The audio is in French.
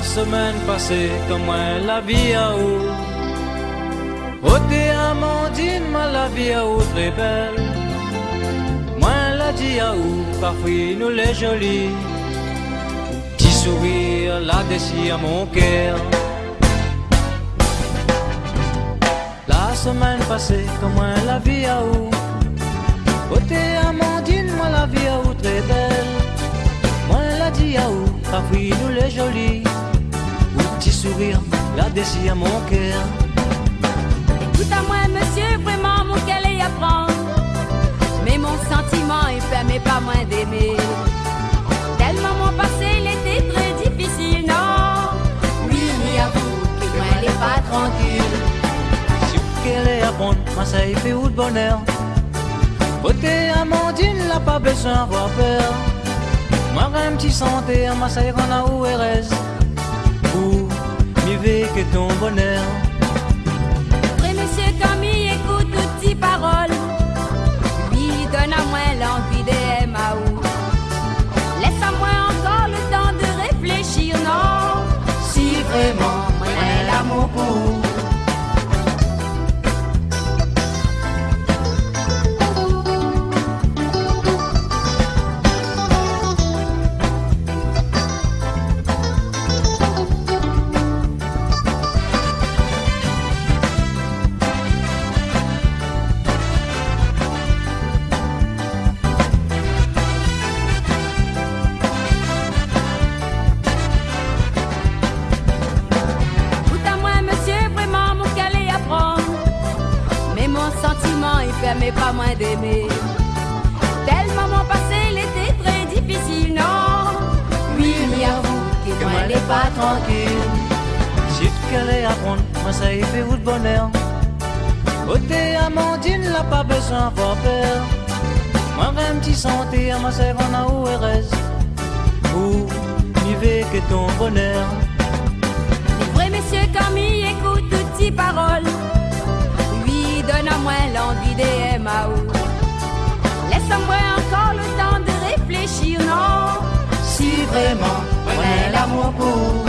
semaine passée, comme moi la vie à où. Ôté Amandine, moi la vie à où très belle. Moi la dit à où, parfois nous les jolis. Petit sourire, la décide à mon cœur. La semaine passée, comme moi la vie à où. Ôté Amandine, moi la vie à où très belle. Moi la dit à où, parfois nous les jolis. Petit sourire, la décide à mon cœur. Écoute à moi, monsieur, vraiment mon qu'elle est à prendre. Mais mon sentiment, il permet pas moins d'aimer. Tellement mon passé, il était très difficile, non. Oui, mais avoue que moi, elle est pas tranquille. Si vous qu'elle est à prendre, moi ça y fait où de bonheur. Côté Amandine, n'a pas besoin d'avoir peur. Moi, un petit santé, moi ça y qu'on a où heureuse. Ou, mieux que ton bonheur. Après, monsieur Camille, écoute toutes tes paroles. Lui, donne à moi l'envie des Maou. Laisse à moi encore le temps de réfléchir, non. Si vraiment, moi j'ai l'amour pour vous. Mais pas moins d'aimer. Tellement mon passé, il était très difficile, non. Oui, mais avoue que moi, elle est pas tranquille. Si tu qu'elle est à prendre, moi ça y fait où de bonheur. Côté Amandine, n'a pas besoin d'avoir peur. Moi, un petit santé, moi c'est qu'on a où heureuse. Ou, mieux que ton bonheur. C'est vrai, monsieur Camille, écoute toutes tes paroles. Donne à moi l'envie des Maou. Laisse-moi encore le temps de réfléchir, non. Si vraiment, on a l'amour pour